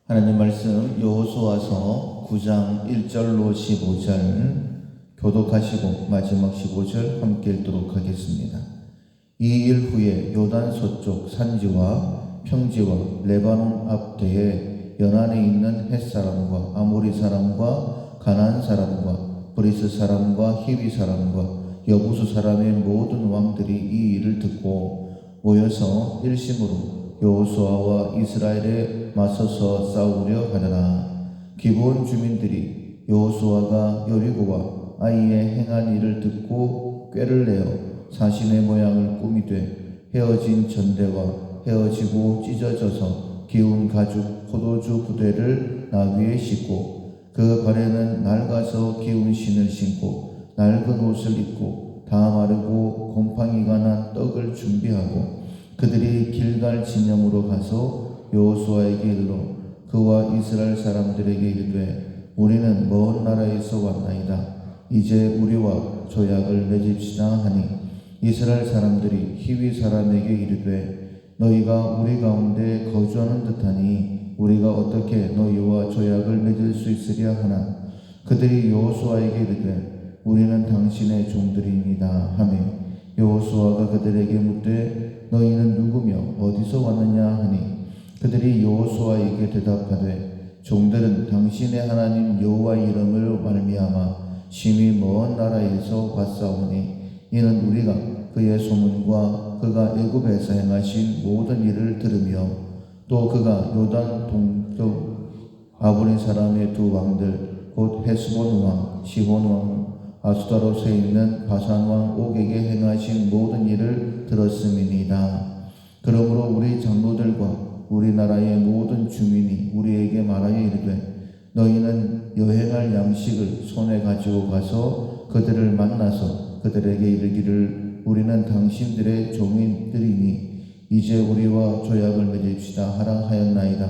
하나님 말씀 여호수아서 9장 1절로 15절 교독하시고 마지막 15절 함께 읽도록 하겠습니다. 이 일 후에 요단 서쪽 산지와 평지와 레바논 앞대에 연안에 있는 헷사람과 아모리 사람과 가나안 사람과 브리스 사람과 히위 사람과 여부수 사람의 모든 왕들이 이 일을 듣고 모여서 일심으로 여호수아와 이스라엘에 맞서서 싸우려 하더라. 기브온 주민들이 여호수아가 여리고와 아이에 행한 일을 듣고 꾀를 내어 사신의 모양을 꾸미되 헤어진 전대와 헤어지고 찢어져서 기운 가죽 포도주 부대를 나귀에 싣고 그 발에는 낡아서 기운 신을 신고 낡은 옷을 입고 다 마르고 곰팡이가 난 떡을 준비하고 그들이 길갈 진영으로 가서 여호수아에게 이르러 그와 이스라엘 사람들에게 이르되 우리는 먼 나라에서 왔나이다. 이제 우리와 조약을 맺읍시다 하니 이스라엘 사람들이 히위 사람에게 이르되 너희가 우리 가운데 거주하는 듯하니 우리가 어떻게 너희와 조약을 맺을 수 있으랴 하나 그들이 여호수아에게 이르되 우리는 당신의 종들이니이다 하며 여호수아가 그들에게 묻되 너희는 누구며 어디서 왔느냐 하니 그들이 여호수아에게 대답하되 종들은 당신의 하나님 여호와의 이름을 말미암아 심히 먼 나라에서 왔사오니 이는 우리가 그의 소문과 그가 애굽에서 행하신 모든 일을 들으며 또 그가 요단 동쪽 아브린 사람의 두 왕들 곧 헤스본 왕 시혼 왕 아수다롯에 있는 바산 왕 옥에게 행하신 모든 일을 들었음이니이다. 그러므로 우리 장로들과 우리나라의 모든 주민이 우리에게 말하여 이르되 너희는 여행할 양식을 손에 가지고 가서 그들을 만나서 그들에게 이르기를 우리는 당신들의 종인들이니 이제 우리와 조약을 맺읍시다 하라 하였나이다.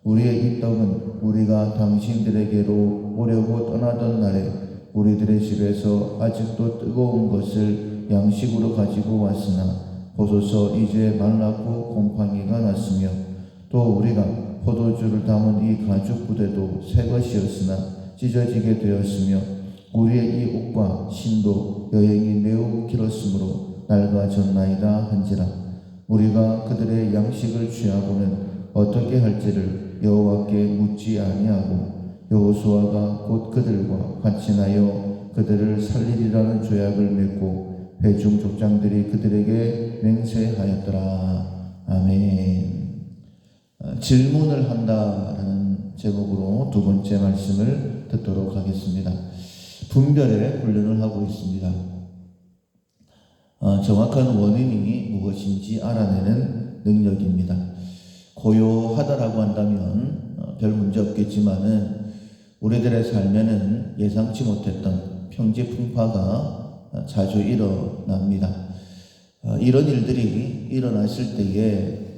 우리의 이 떡은 우리가 당신들에게로 오려고 떠나던 날에 우리들의 집에서 아직도 뜨거운 것을 양식으로 가지고 왔으나 보소서 이제 말랐고 곰팡이가 났으며 또 우리가 포도주를 담은 이 가죽 부대도 새 것이었으나 찢어지게 되었으며 우리의 이 옷과 신도 여행이 매우 길었으므로 낡아졌나이다 한지라 우리가 그들의 양식을 취하고는 어떻게 할지를 여호와께 묻지 아니하고 여호수아가 곧 그들과 같이 나여 그들을 살리리라는 조약을 맺고 회중 족장들이 그들에게 맹세하였더라. 아멘. 질문을 한다라는 제목으로 두 번째 말씀을 듣도록 하겠습니다. 분별의 훈련을 하고 있습니다. 정확한 원인이 무엇인지 알아내는 능력입니다. 고요하다라고 한다면 별 문제 없겠지만은 우리들의 삶에는 예상치 못했던 평지풍파가 자주 일어납니다. 이런 일들이 일어났을 때에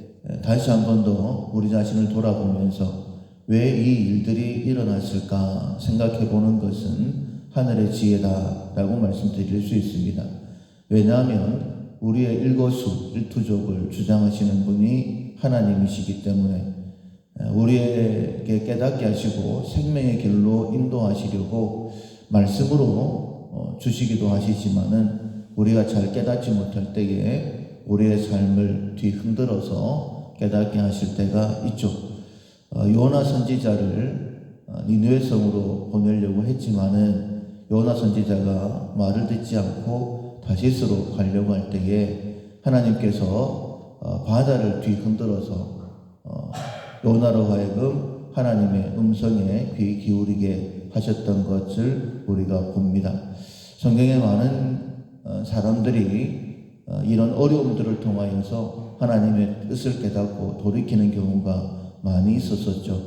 다시 한 번 더 우리 자신을 돌아보면서 왜 이 일들이 일어났을까 생각해 보는 것은 하늘의 지혜다라고 말씀드릴 수 있습니다. 왜냐하면 우리의 일거수 일투족을 주장하시는 분이 하나님이시기 때문에 우리에게 깨닫게 하시고 생명의 길로 인도하시려고 말씀으로 주시기도 하시지만은 우리가 잘 깨닫지 못할 때에 우리의 삶을 뒤흔들어서 깨닫게 하실 때가 있죠. 요나 선지자를 니느웨 성으로 보내려고 했지만은 요나 선지자가 말을 듣지 않고 다시스로 가려고 할 때에 하나님께서 바다를 뒤흔들어서 요나로 하여금 하나님의 음성에 귀 기울이게 하셨던 것을 우리가 봅니다. 성경에 많은 사람들이 이런 어려움들을 통하여서 하나님의 뜻을 깨닫고 돌이키는 경우가 많이 있었었죠.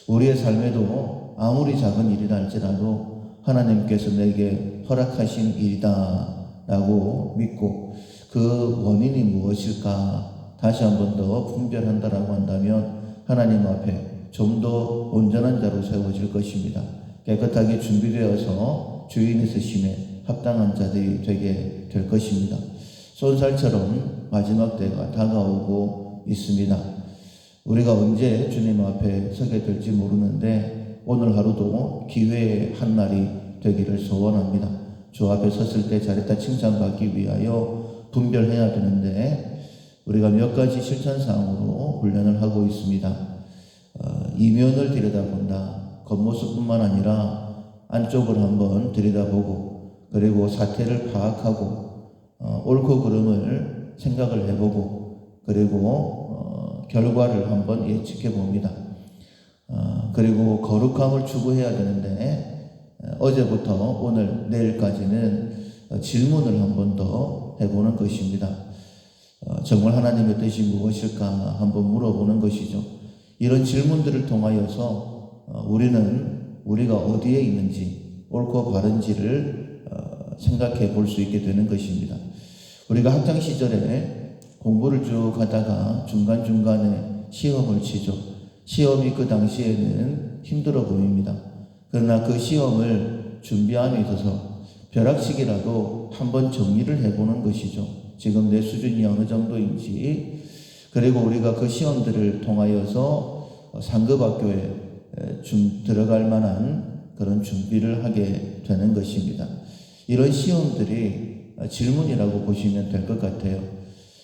우리의 삶에도 아무리 작은 일이라 할지라도 하나님께서 내게 허락하신 일이다 라고 믿고 그 원인이 무엇일까 다시 한 번 더 분별한다라고 한다면 하나님 앞에 좀 더 온전한 자로 세워질 것입니다. 깨끗하게 준비되어서 주인 있으심에 합당한 자들이 되게 될 것입니다. 쏜살처럼 마지막 때가 다가오고 있습니다. 우리가 언제 주님 앞에 서게 될지 모르는데 오늘 하루도 기회의 한 날이 되기를 소원합니다. 주 앞에 섰을 때 잘했다 칭찬받기 위하여 분별해야 되는데 우리가 몇 가지 실천사항으로 훈련을 하고 있습니다. 이면을 들여다본다. 겉모습뿐만 아니라 안쪽을 한번 들여다보고 그리고 사태를 파악하고 옳고 그름을 생각을 해보고 그리고 결과를 한번 예측해 봅니다. 그리고 거룩함을 추구해야 되는데 어제부터 오늘 내일까지는 질문을 한번 더 해보는 것입니다. 정말 하나님의 뜻이 무엇일까 한번 물어보는 것이죠. 이런 질문들을 통하여서 우리가 어디에 있는지 옳고 바른지를 생각해 볼 수 있게 되는 것입니다. 우리가 학창 시절에 공부를 쭉 하다가 중간중간에 시험을 치죠. 시험이 그 당시에는 힘들어 보입니다. 그러나 그 시험을 준비함에 있어서 벼락식이라도 한번 정리를 해보는 것이죠. 지금 내 수준이 어느 정도인지 그리고 우리가 그 시험들을 통하여서 상급학교에 들어갈 만한 그런 준비를 하게 되는 것입니다. 이런 시험들이 질문이라고 보시면 될 것 같아요.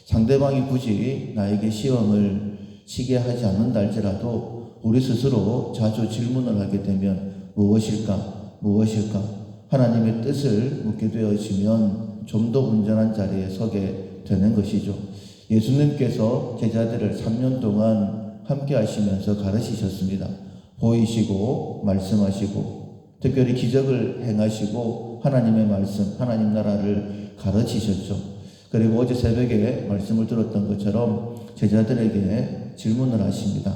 상대방이 굳이 나에게 시험을 치게 하지 않는다 할지라도 우리 스스로 자주 질문을 하게 되면 무엇일까? 하나님의 뜻을 묻게 되어지면 좀 더 온전한 자리에 서게 되는 것이죠. 예수님께서 제자들을 3년 동안 함께 하시면서 가르치셨습니다. 보이시고 말씀하시고 특별히 기적을 행하시고 하나님의 말씀, 하나님 나라를 가르치셨죠. 그리고 어제 새벽에 말씀을 들었던 것처럼 제자들에게 질문을 하십니다.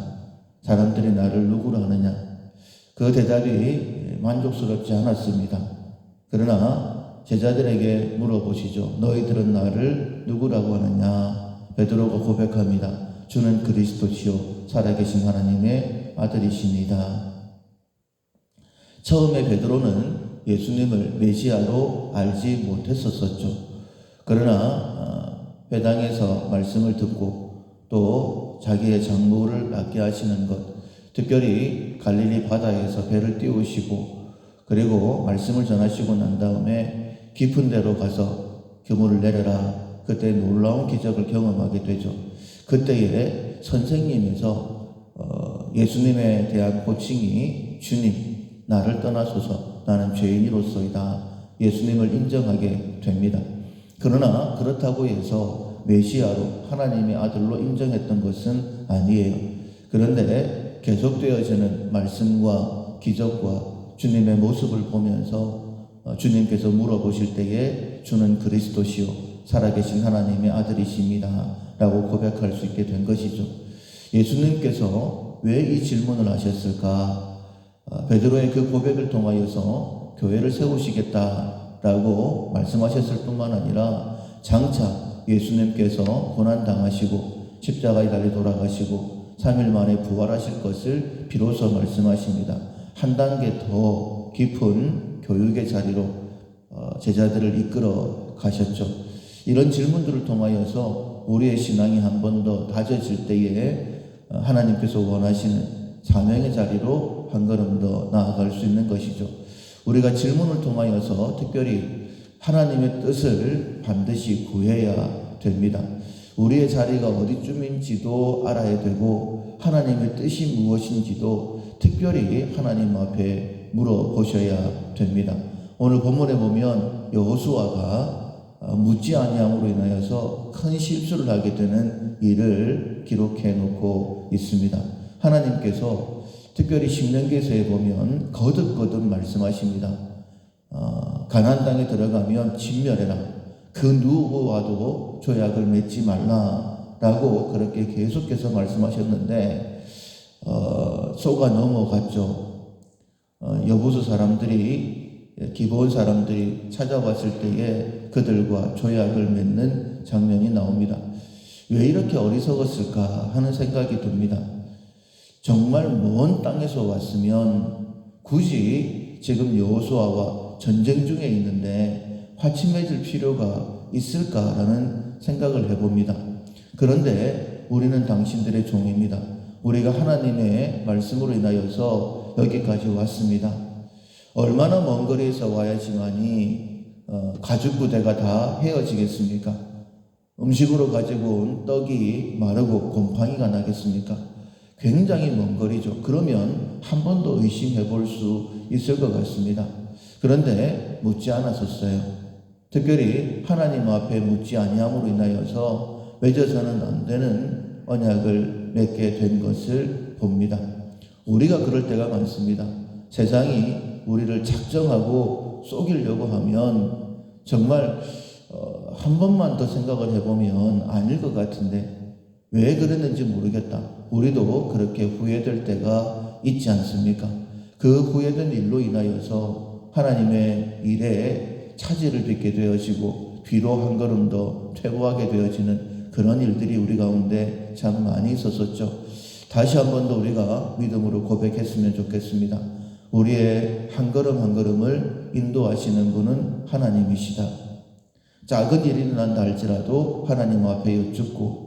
사람들이 나를 누구로 하느냐? 그 대답이 만족스럽지 않았습니다. 그러나 제자들에게 물어보시죠. 너희들은 나를 누구라고 하느냐? 베드로가 고백합니다. 주는 그리스도시요 살아계신 하나님의 아들이십니다. 처음에 베드로는 예수님을 메시아로 알지 못했었죠. 그러나 회당에서 말씀을 듣고 또 자기의 장모를 낫게 하시는 것, 특별히 갈릴리 바다에서 배를 띄우시고 그리고 말씀을 전하시고 난 다음에 깊은 데로 가서 그물을 내려라. 그때 놀라운 기적을 경험하게 되죠. 그때에 선생님에서 예수님에 대한 호칭이 주님, 나를 떠나소서 나는 죄인이로소이다. 예수님을 인정하게 됩니다. 그러나 그렇다고 해서 메시아로 하나님의 아들로 인정했던 것은 아니에요. 그런데 계속되어지는 말씀과 기적과 주님의 모습을 보면서 주님께서 물어보실 때에 주는 그리스도시요 살아계신 하나님의 아들이십니다 라고 고백할 수 있게 된 것이죠. 예수님께서 왜 이 질문을 하셨을까? 베드로의 그 고백을 통하여서 교회를 세우시겠다라고 말씀하셨을 뿐만 아니라 장차 예수님께서 고난당하시고 십자가에 달려 돌아가시고 3일 만에 부활하실 것을 비로소 말씀하십니다. 한 단계 더 깊은 교육의 자리로 제자들을 이끌어 가셨죠. 이런 질문들을 통하여서 우리의 신앙이 한 번 더 다져질 때에 하나님께서 원하시는 사명의 자리로 한 걸음 더 나아갈 수 있는 것이죠. 우리가 질문을 통하여서 특별히 하나님의 뜻을 반드시 구해야 됩니다. 우리의 자리가 어디쯤인지도 알아야 되고 하나님의 뜻이 무엇인지도 특별히 하나님 앞에 물어보셔야 됩니다. 오늘 본문에 보면 여호수아가 묻지 아니함으로 인하여서 큰 실수를 하게 되는 일을 기록해 놓고 있습니다. 하나님께서 특별히 신명기서에 보면 거듭거듭 말씀하십니다. 가나안 땅에 들어가면 진멸해라. 그 누구와도 조약을 맺지 말라라고 그렇게 계속해서 말씀하셨는데 속아 넘어갔죠. 여부수 사람들이 기브온 사람들이 찾아왔을 때에 그들과 조약을 맺는 장면이 나옵니다. 왜 이렇게 어리석었을까 하는 생각이 듭니다. 정말 먼 땅에서 왔으면 굳이 지금 여호수아와 전쟁 중에 있는데 화치 맺을 필요가 있을까라는 생각을 해봅니다. 그런데 우리는 당신들의 종입니다. 우리가 하나님의 말씀으로 인하여서 여기까지 왔습니다. 얼마나 먼 거리에서 와야지만이 가죽 부대가 다 헤어지겠습니까? 음식으로 가지고 온 떡이 마르고 곰팡이가 나겠습니까? 굉장히 먼 거리죠. 그러면 한 번 더 의심해 볼 수 있을 것 같습니다. 그런데 묻지 않았었어요. 특별히 하나님 앞에 묻지 아니함으로 인하여서 맺어서는 안 되는 언약을 맺게 된 것을 봅니다. 우리가 그럴 때가 많습니다. 세상이 우리를 작정하고 속이려고 하면 정말 한 번만 더 생각을 해보면 아닐 것 같은데 왜 그랬는지 모르겠다. 우리도 그렇게 후회될 때가 있지 않습니까? 그 후회된 일로 인하여서 하나님의 일에 차질을 빚게 되어지고 뒤로 한 걸음 더 퇴보하게 되어지는 그런 일들이 우리 가운데 참 많이 있었었죠. 다시 한 번 더 우리가 믿음으로 고백했으면 좋겠습니다. 우리의 한 걸음 한 걸음을 인도하시는 분은 하나님이시다. 작은 일이 일어난다 할지라도 하나님 앞에 여쭙고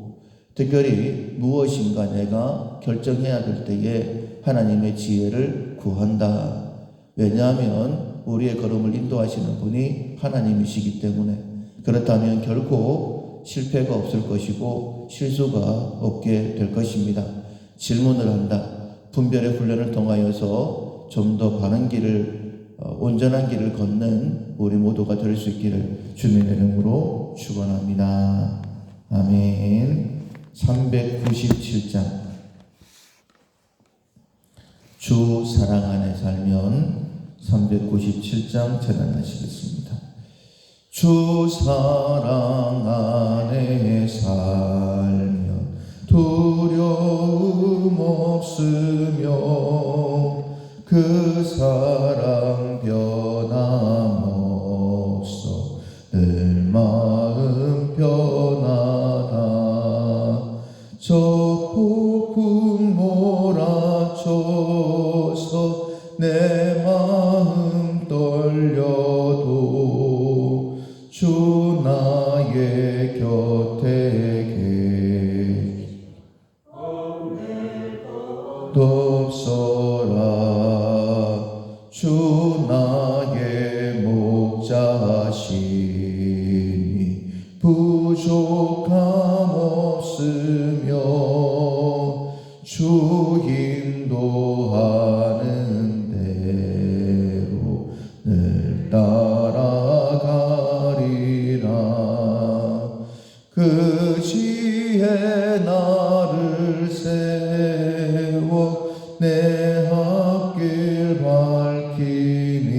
특별히 무엇인가 내가 결정해야 될 때에 하나님의 지혜를 구한다. 왜냐하면 우리의 걸음을 인도하시는 분이 하나님이시기 때문에 그렇다면 결코 실패가 없을 것이고 실수가 없게 될 것입니다. 질문을 한다. 분별의 훈련을 통하여서 좀 더 바른 길을 온전한 길을 걷는 우리 모두가 될 수 있기를 주님의 이름으로 축원합니다. 아멘. 397장 주 사랑 안에 살면 397장 전환하시겠습니다. 주 사랑 안에 살면 두려움 없으며 그 사랑 변함없어 늘 마음 편하다. 저 폭풍 몰아쳐서 내 마음 떨려도 주 나의 곁에 없어라. 주 나의 목자시니 부족함 없으며 주 인도하는 대로 늘 따라가리라. 그 지혜 나를 세워 내 앞길 밝히니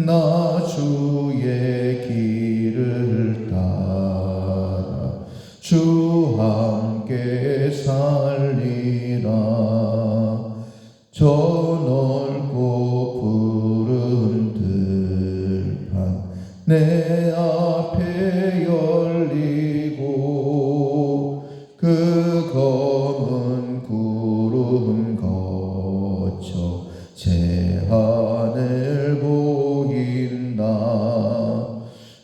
나 주의 길을 따라 주 함께 살리라. 저 넓고 푸른 들판 내 앞에 열리고 그 검은 구름 거쳐 제하늘 보인다.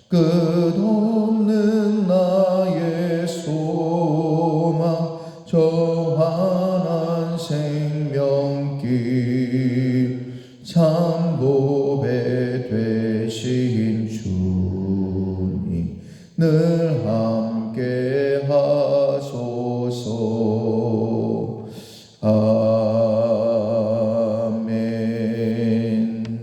끝없는 나의 소망 저 환한 생명길 참 보배 되신 주님 늘 함께 하소서.